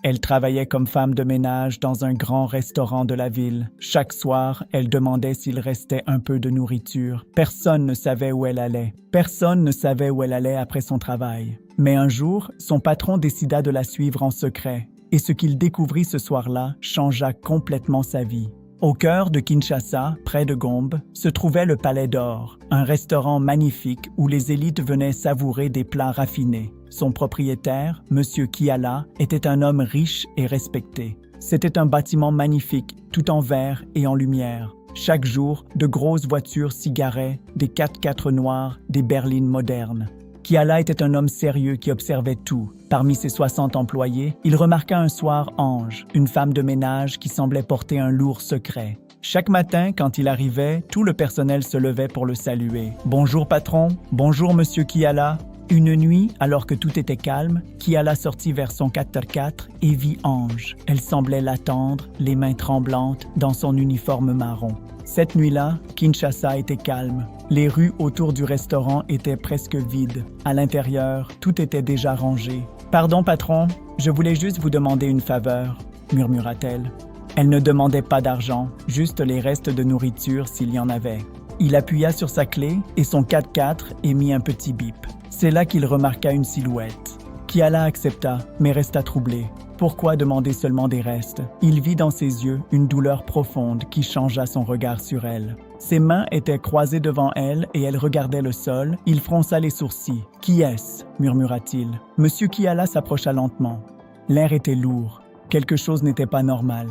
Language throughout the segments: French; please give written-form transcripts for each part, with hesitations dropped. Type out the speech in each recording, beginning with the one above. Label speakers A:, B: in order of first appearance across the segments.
A: Elle travaillait comme femme de ménage dans un grand restaurant de la ville. Chaque soir, elle demandait s'il restait un peu de nourriture. Personne ne savait où elle allait. Personne ne savait où elle allait après son travail. Mais un jour, son patron décida de la suivre en secret. Et ce qu'il découvrit ce soir-là changea complètement sa vie. Au cœur de Kinshasa, près de Gombe, se trouvait le Palais d'Or, un restaurant magnifique où les élites venaient savourer des plats raffinés. Son propriétaire, M. Kiala, était un homme riche et respecté. C'était un bâtiment magnifique, tout en verre et en lumière. Chaque jour, de grosses voitures s'y garaient, des 4x4 noirs, des berlines modernes. Kiala était un homme sérieux qui observait tout. Parmi ses 60 employés, il remarqua un soir Ange, une femme de ménage qui semblait porter un lourd secret. Chaque matin, quand il arrivait, tout le personnel se levait pour le saluer. « Bonjour patron, bonjour monsieur Kiala ». Une nuit, alors que tout était calme, Kiala sortit vers son 4x4 et vit Ange. Elle semblait l'attendre, les mains tremblantes, dans son uniforme marron. Cette nuit-là, Kinshasa était calme. Les rues autour du restaurant étaient presque vides. À l'intérieur, tout était déjà rangé. « Pardon, patron, je voulais juste vous demander une faveur, » murmura-t-elle. Elle ne demandait pas d'argent, juste les restes de nourriture s'il y en avait. Il appuya sur sa clé et son 4x4 émit un petit bip. C'est là qu'il remarqua une silhouette. Kiala accepta, mais resta troublé. Pourquoi demander seulement des restes? Il vit dans ses yeux une douleur profonde qui changea son regard sur elle. Ses mains étaient croisées devant elle et elle regardait le sol. Il fronça les sourcils. « Qui est-ce » murmura-t-il. Monsieur Kiala s'approcha lentement. L'air était lourd. Quelque chose n'était pas normal.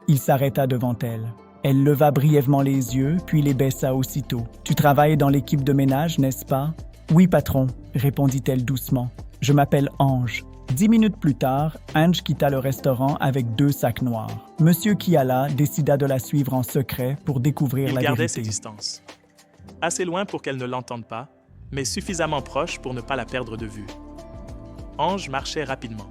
A: Il s'arrêta devant elle. Elle leva brièvement les yeux, puis les baissa aussitôt. « Tu travailles dans l'équipe de ménage, n'est-ce pas ?»« Oui, patron, » répondit-elle doucement. « Je m'appelle Ange. » 10 minutes plus tard, Ange quitta le restaurant avec 2 sacs noirs. Monsieur Kiala décida de la suivre en secret pour découvrir la vérité.
B: Il gardait ses distances. Assez loin pour qu'elle ne l'entende pas, mais suffisamment proche pour ne pas la perdre de vue. Ange marchait rapidement.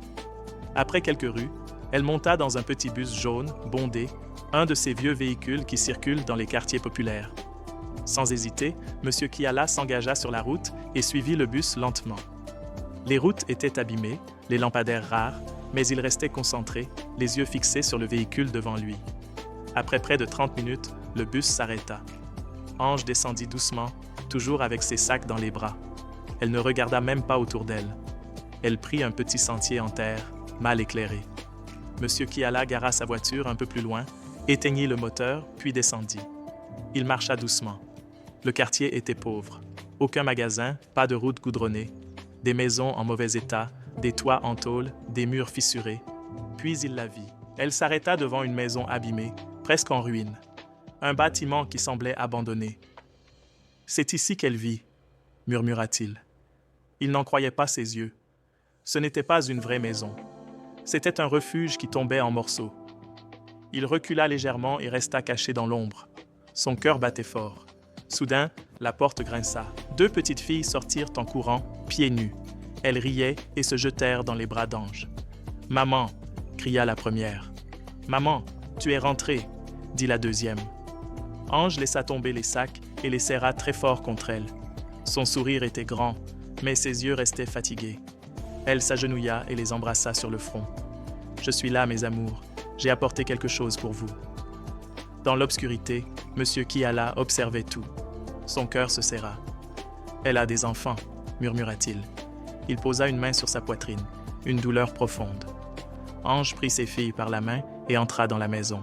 B: Après quelques rues, elle monta dans un petit bus jaune, bondé, un de ces vieux véhicules qui circulent dans les quartiers populaires. Sans hésiter, M. Kiala s'engagea sur la route et suivit le bus lentement. Les routes étaient abîmées, les lampadaires rares, mais il restait concentré, les yeux fixés sur le véhicule devant lui. Après près de 30 minutes, le bus s'arrêta. Ange descendit doucement, toujours avec ses sacs dans les bras. Elle ne regarda même pas autour d'elle. Elle prit un petit sentier en terre, mal éclairé. M. Kiala gara sa voiture un peu plus loin, éteignit le moteur, puis descendit. Il marcha doucement. Le quartier était pauvre. Aucun magasin, pas de route goudronnée, des maisons en mauvais état, des toits en tôle, des murs fissurés. Puis il la vit. Elle s'arrêta devant une maison abîmée, presque en ruine. Un bâtiment qui semblait abandonné. « C'est ici qu'elle vit », murmura-t-il. Il n'en croyait pas ses yeux. Ce n'était pas une vraie maison. C'était un refuge qui tombait en morceaux. Il recula légèrement et resta caché dans l'ombre. Son cœur battait fort. Soudain, la porte grinça. 2 petites filles sortirent en courant, pieds nus. Elles riaient et se jetèrent dans les bras d'Ange. « Maman !» cria la première. « Maman, tu es rentrée !» dit la deuxième. Ange laissa tomber les sacs et les serra très fort contre elle. Son sourire était grand, mais ses yeux restaient fatigués. Elle s'agenouilla et les embrassa sur le front. « Je suis là, mes amours. J'ai apporté quelque chose pour vous. » Dans l'obscurité, M. Kiala observait tout. Son cœur se serra. « Elle a des enfants, » murmura-t-il. Il posa une main sur sa poitrine, une douleur profonde. Ange prit ses filles par la main et entra dans la maison.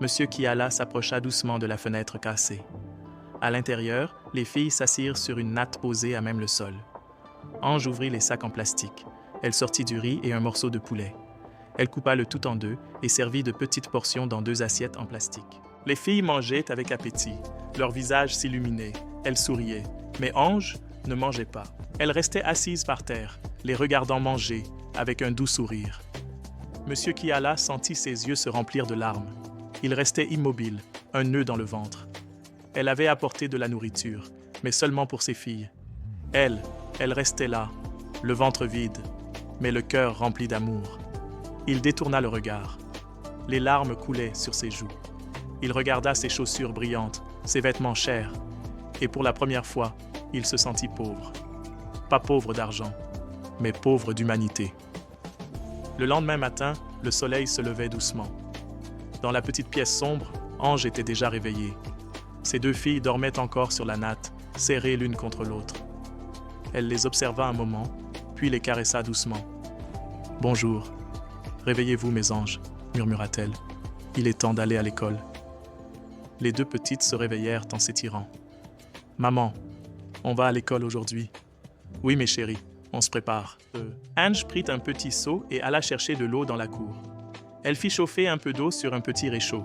B: M. Kiala s'approcha doucement de la fenêtre cassée. À l'intérieur, les filles s'assirent sur une natte posée à même le sol. Ange ouvrit les sacs en plastique. Elle sortit du riz et un morceau de poulet. Elle coupa le tout en 2 et servit de petites portions dans 2 assiettes en plastique. Les filles mangeaient avec appétit. Leur visage s'illuminait. Elles souriaient. Mais Ange ne mangeait pas. Elle restait assise par terre, les regardant manger, avec un doux sourire. M. Kiala sentit ses yeux se remplir de larmes. Il restait immobile, un nœud dans le ventre. Elle avait apporté de la nourriture, mais seulement pour ses filles. Elle restait là, le ventre vide, mais le cœur rempli d'amour. Il détourna le regard. Les larmes coulaient sur ses joues. Il regarda ses chaussures brillantes, ses vêtements chers, et pour la première fois, il se sentit pauvre. Pas pauvre d'argent, mais pauvre d'humanité. Le lendemain matin, le soleil se levait doucement. Dans la petite pièce sombre, Ange était déjà réveillée. Ses deux filles dormaient encore sur la natte, serrées l'une contre l'autre. Elle les observa un moment, puis les caressa doucement. « Bonjour. Réveillez-vous, mes anges, murmura-t-elle. Il est temps d'aller à l'école. » Les deux petites se réveillèrent en s'étirant. « Maman, on va à l'école aujourd'hui. »« Oui, mes chéris, on se prépare. » Ange prit un petit seau et alla chercher de l'eau dans la cour. Elle fit chauffer un peu d'eau sur un petit réchaud.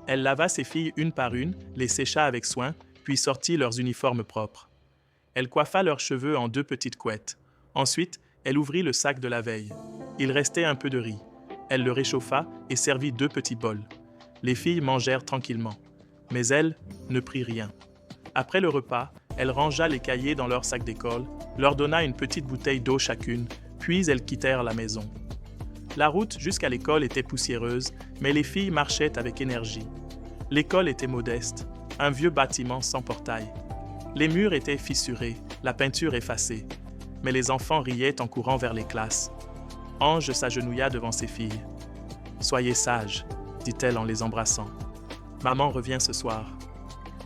B: Elle lava ses filles une par une, les sécha avec soin, puis sortit leurs uniformes propres. Elle coiffa leurs cheveux en deux petites couettes. Ensuite, elle ouvrit le sac de la veille. Il restait un peu de riz. Elle le réchauffa et servit deux petits bols. Les filles mangèrent tranquillement. Mais elle ne prit rien. Après le repas, elle rangea les cahiers dans leur sac d'école, leur donna une petite bouteille d'eau chacune, puis elles quittèrent la maison. La route jusqu'à l'école était poussiéreuse, mais les filles marchaient avec énergie. L'école était modeste, un vieux bâtiment sans portail. Les murs étaient fissurés, la peinture effacée, mais les enfants riaient en courant vers les classes. Ange s'agenouilla devant ses filles. « Soyez sages, » dit-elle en les embrassant. « Maman revient ce soir. »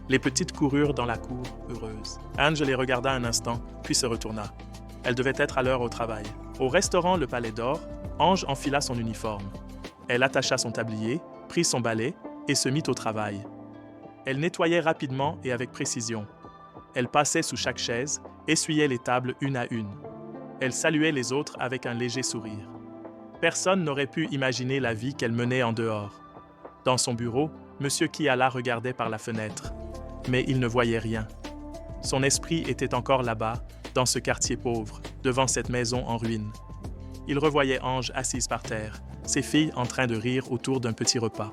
B: Les petites coururent dans la cour, heureuses. Ange les regarda un instant, puis se retourna. Elle devait être à l'heure au travail. Au restaurant Le Palais d'Or, Ange enfila son uniforme. Elle attacha son tablier, prit son balai et se mit au travail. Elle nettoyait rapidement et avec précision. Elle passait sous chaque chaise, essuyait les tables une à une. Elle saluait les autres avec un léger sourire. Personne n'aurait pu imaginer la vie qu'elle menait en dehors. Dans son bureau, M. Kiala regardait par la fenêtre. Mais il ne voyait rien. Son esprit était encore là-bas, dans ce quartier pauvre, devant cette maison en ruine. Il revoyait Ange assise par terre, ses filles en train de rire autour d'un petit repas.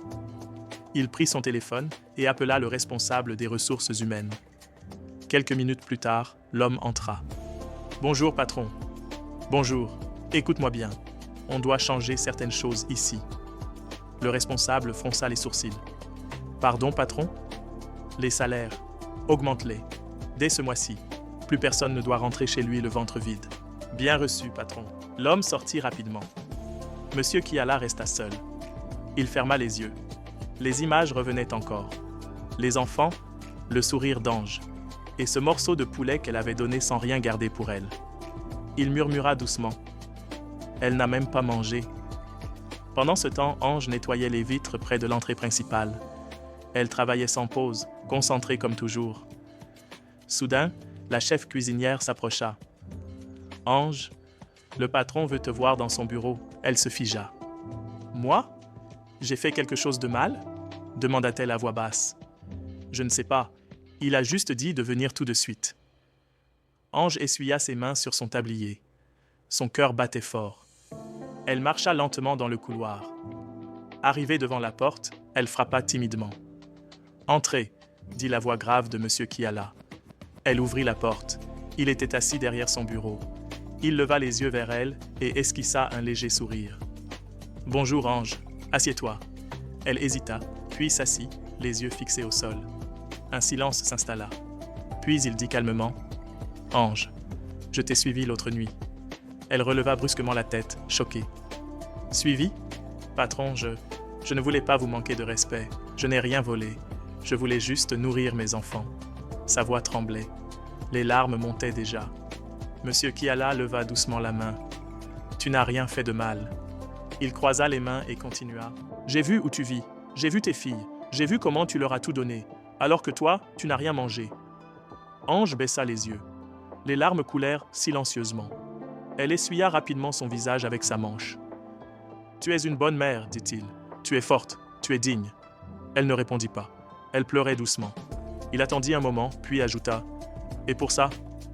B: Il prit son téléphone et appela le responsable des ressources humaines. Quelques minutes plus tard, l'homme entra. « Bonjour, patron. »« Bonjour. Écoute-moi bien. On doit changer certaines choses ici. » Le responsable fronça les sourcils. « Pardon, patron ? » « Les salaires. Augmente-les. Dès ce mois-ci. Plus personne ne doit rentrer chez lui le ventre vide. » « Bien reçu, patron. » L'homme sortit rapidement. Monsieur Kiala resta seul. Il ferma les yeux. Les images revenaient encore. Les enfants, le sourire d'Ange, et ce morceau de poulet qu'elle avait donné sans rien garder pour elle. Il murmura doucement. « Elle n'a même pas mangé. » Pendant ce temps, Ange nettoyait les vitres près de l'entrée principale. Elle travaillait sans pause, concentrée comme toujours. Soudain, la chef cuisinière s'approcha. « Ange, le patron veut te voir dans son bureau. » Elle se figea. « Moi ? J'ai fait quelque chose de mal ?» demanda-t-elle à voix basse. « Je ne sais pas. Il a juste dit de venir tout de suite. » Ange essuya ses mains sur son tablier. Son cœur battait fort. Elle marcha lentement dans le couloir. Arrivée devant la porte, elle frappa timidement. « Entrez !» dit la voix grave de M. Kiala. Elle ouvrit la porte. Il était assis derrière son bureau. Il leva les yeux vers elle et esquissa un léger sourire. « Bonjour Ange, assieds-toi. » Elle hésita, puis s'assit, les yeux fixés au sol. Un silence s'installa. Puis il dit calmement « Ange, je t'ai suivi l'autre nuit. » Elle releva brusquement la tête, choquée. « Suivi ? Patron, je ne voulais pas vous manquer de respect. Je n'ai rien volé. Je voulais juste nourrir mes enfants. » Sa voix tremblait. Les larmes montaient déjà. Monsieur Kiala leva doucement la main. « Tu n'as rien fait de mal. » Il croisa les mains et continua. « J'ai vu où tu vis. J'ai vu tes filles. J'ai vu comment tu leur as tout donné. Alors que toi, tu n'as rien mangé. » Ange baissa les yeux. Les larmes coulèrent silencieusement. Elle essuya rapidement son visage avec sa manche. « Tu es une bonne mère, dit-il. Tu es forte, tu es digne. » Elle ne répondit pas. Elle pleurait doucement. Il attendit un moment, puis ajouta « Et pour ça,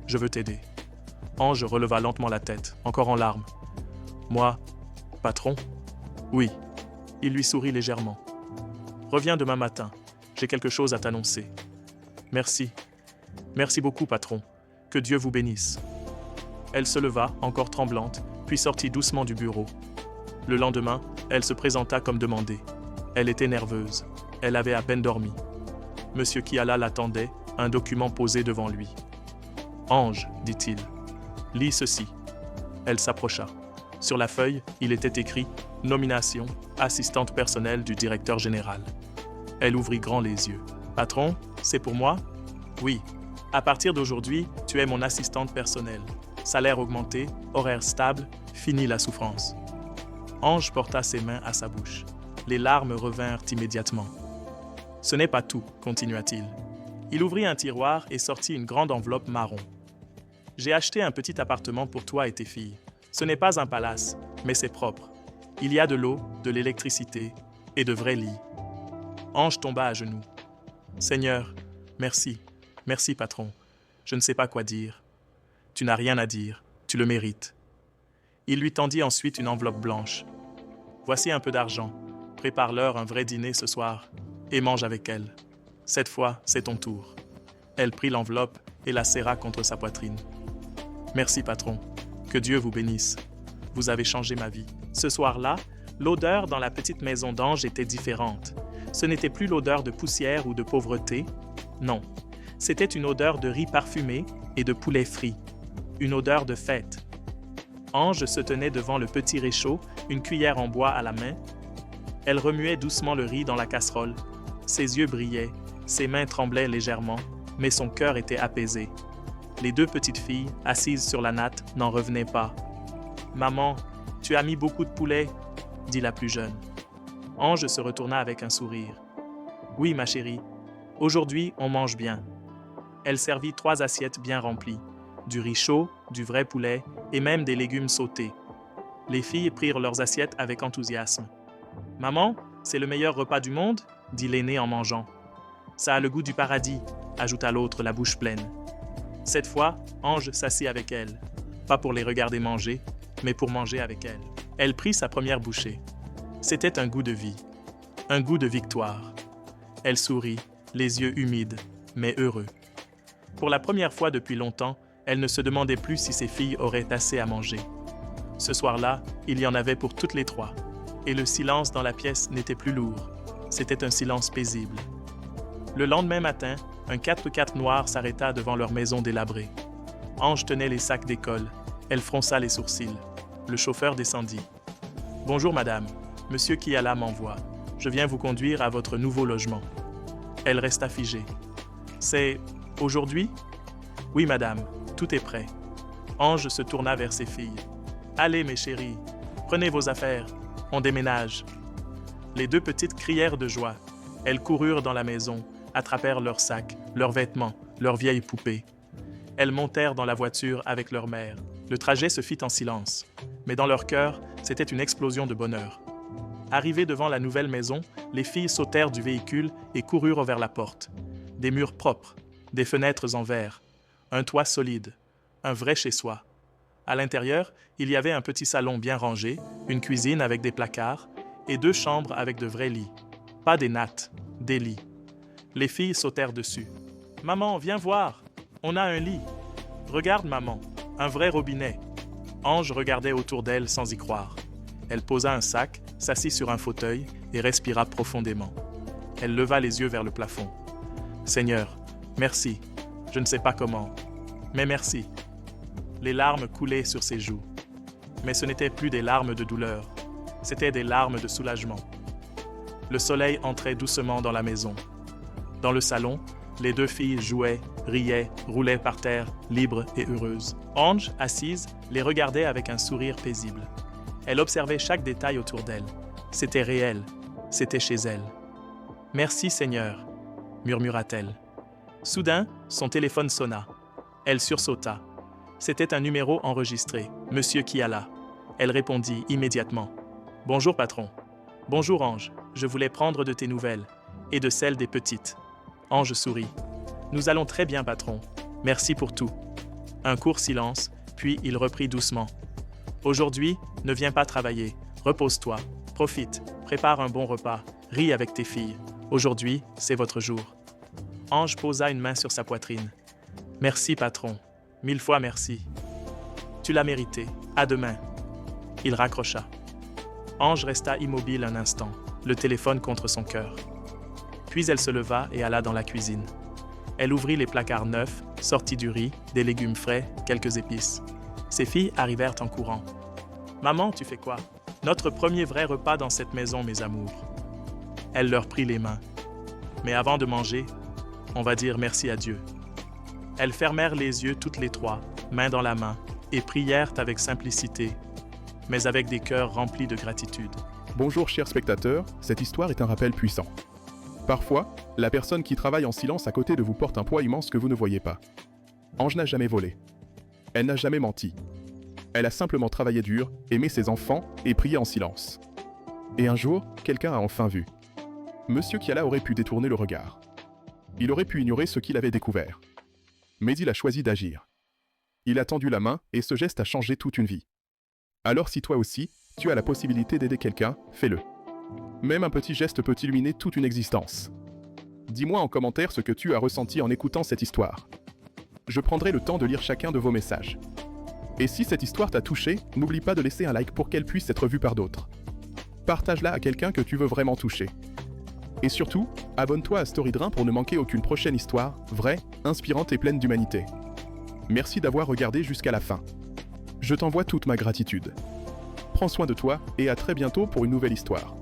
B: je veux t'aider. » Ange releva lentement la tête, encore en larmes. « Moi, patron ? Oui. » Il lui sourit légèrement. « Reviens demain matin. J'ai quelque chose à t'annoncer. »« Merci. Merci beaucoup, patron. Que Dieu vous bénisse. » Elle se leva, encore tremblante, puis sortit doucement du bureau. Le lendemain, elle se présenta comme demandé. Elle était nerveuse. Elle avait à peine dormi. Monsieur Kiala l'attendait, un document posé devant lui. « Ange, dit-il, lis ceci. » Elle s'approcha. Sur la feuille, il était écrit « Nomination, assistante personnelle du directeur général ». Elle ouvrit grand les yeux. « Patron, c'est pour moi ?»« Oui. À partir d'aujourd'hui, tu es mon assistante personnelle. Salaire augmenté, horaire stable, fini la souffrance. » Ange porta ses mains à sa bouche. Les larmes revinrent immédiatement. « Ce n'est pas tout, continua-t-il. Il ouvrit un tiroir et sortit une grande enveloppe marron. « J'ai acheté un petit appartement pour toi et tes filles. Ce n'est pas un palace, mais c'est propre. Il y a de l'eau, de l'électricité et de vrais lits. » Ange tomba à genoux. « Seigneur, merci, merci patron. Je ne sais pas quoi dire. Tu n'as rien à dire, tu le mérites. » Il lui tendit ensuite une enveloppe blanche. « Voici un peu d'argent. Prépare-leur un vrai dîner ce soir et mange avec elle. Cette fois, c'est ton tour. » Elle prit l'enveloppe et la serra contre sa poitrine. « Merci patron. Que Dieu vous bénisse. Vous avez changé ma vie. » Ce soir-là, l'odeur dans la petite maison d'Ange était différente. Ce n'était plus l'odeur de poussière ou de pauvreté. Non, c'était une odeur de riz parfumé et de poulet frit. Une odeur de fête. Ange se tenait devant le petit réchaud, une cuillère en bois à la main. Elle remuait doucement le riz dans la casserole. Ses yeux brillaient, ses mains tremblaient légèrement, mais son cœur était apaisé. Les deux petites filles, assises sur la natte, n'en revenaient pas. « Maman, tu as mis beaucoup de poulet ?» dit la plus jeune. Ange se retourna avec un sourire. « Oui, ma chérie, aujourd'hui, on mange bien. » Elle servit 3 assiettes bien remplies, du riz chaud, du vrai poulet et même des légumes sautés. Les filles prirent leurs assiettes avec enthousiasme. « Maman, c'est le meilleur repas du monde ?» dit l'aînée en mangeant. « Ça a le goût du paradis » ajouta l'autre, la bouche pleine. Cette fois, Ange s'assit avec elle, pas pour les regarder manger, mais pour manger avec elle. Elle prit sa première bouchée. C'était un goût de vie, un goût de victoire. Elle sourit, les yeux humides, mais heureux. Pour la première fois depuis longtemps, elle ne se demandait plus si ses filles auraient assez à manger. Ce soir-là, il y en avait pour toutes les 3. Et le silence dans la pièce n'était plus lourd. C'était un silence paisible. Le lendemain matin, un 4x4 noir s'arrêta devant leur maison délabrée. Ange tenait les sacs d'école. Elle fronça les sourcils. Le chauffeur descendit. « Bonjour madame, monsieur Kiala m'envoie. Je viens vous conduire à votre nouveau logement. » Elle resta figée. « C'est aujourd'hui ?»« Oui madame, tout est prêt. » Ange se tourna vers ses filles. « Allez mes chéries, prenez vos affaires, on déménage. » Les deux petites crièrent de joie. Elles coururent dans la maison, attrapèrent leurs sacs, leurs vêtements, leurs vieilles poupées. Elles montèrent dans la voiture avec leur mère. Le trajet se fit en silence, mais dans leur cœur, c'était une explosion de bonheur. Arrivées devant la nouvelle maison, les filles sautèrent du véhicule et coururent vers la porte. Des murs propres, des fenêtres en verre, un toit solide, un vrai chez-soi. À l'intérieur, il y avait un petit salon bien rangé, une cuisine avec des placards et 2 chambres avec de vrais lits. Pas des nattes, des lits. Les filles sautèrent dessus. « Maman, viens voir, on a un lit. Regarde, maman, un vrai robinet. » Ange regardait autour d'elle sans y croire. Elle posa un sac, s'assit sur un fauteuil et respira profondément. Elle leva les yeux vers le plafond. « Seigneur, merci. Je ne sais pas comment, mais merci. » Les larmes coulaient sur ses joues. Mais ce n'étaient plus des larmes de douleur, c'étaient des larmes de soulagement. Le soleil entrait doucement dans la maison. Dans le salon, les 2 filles jouaient, riaient, roulaient par terre, libres et heureuses. Ange, assise, les regardait avec un sourire paisible. Elle observait chaque détail autour d'elle. C'était réel, c'était chez elle. « Merci Seigneur », murmura-t-elle. Soudain, son téléphone sonna. Elle sursauta. C'était un numéro enregistré, Monsieur Kiala. Elle répondit immédiatement. « Bonjour patron. »« Bonjour Ange, je voulais prendre de tes nouvelles, et de celles des petites. » Ange sourit. « Nous allons très bien patron. Merci pour tout. » Un court silence, puis il reprit doucement. « Aujourd'hui, ne viens pas travailler. Repose-toi. Profite. Prépare un bon repas. Ris avec tes filles. Aujourd'hui, c'est votre jour. » Ange posa une main sur sa poitrine. « Merci patron. 1000 fois merci. Tu l'as mérité. À demain. » Il raccrocha. Ange resta immobile un instant, le téléphone contre son cœur. Puis elle se leva et alla dans la cuisine. Elle ouvrit les placards neufs, sortit du riz, des légumes frais, quelques épices. Ses filles arrivèrent en courant. Maman, tu fais quoi? Notre premier vrai repas dans cette maison, mes amours. Elle leur prit les mains. Mais avant de manger, on va dire merci à Dieu. Elles fermèrent les yeux toutes les trois, main dans la main, et prièrent avec simplicité, mais avec des cœurs remplis de gratitude.
C: Bonjour chers spectateurs, cette histoire est un rappel puissant. Parfois, la personne qui travaille en silence à côté de vous porte un poids immense que vous ne voyez pas. Ange n'a jamais volé. Elle n'a jamais menti. Elle a simplement travaillé dur, aimé ses enfants et prié en silence. Et un jour, quelqu'un a enfin vu. Monsieur Kiala aurait pu détourner le regard. Il aurait pu ignorer ce qu'il avait découvert. Mais il a choisi d'agir. Il a tendu la main et ce geste a changé toute une vie. Alors si toi aussi, tu as la possibilité d'aider quelqu'un, fais-le. Même un petit geste peut illuminer toute une existence. Dis-moi en commentaire ce que tu as ressenti en écoutant cette histoire. Je prendrai le temps de lire chacun de vos messages. Et si cette histoire t'a touché, n'oublie pas de laisser un like pour qu'elle puisse être vue par d'autres. Partage-la à quelqu'un que tu veux vraiment toucher. Et surtout, abonne-toi à Storydream pour ne manquer aucune prochaine histoire, vraie, inspirante et pleine d'humanité. Merci d'avoir regardé jusqu'à la fin. Je t'envoie toute ma gratitude. Prends soin de toi et à très bientôt pour une nouvelle histoire.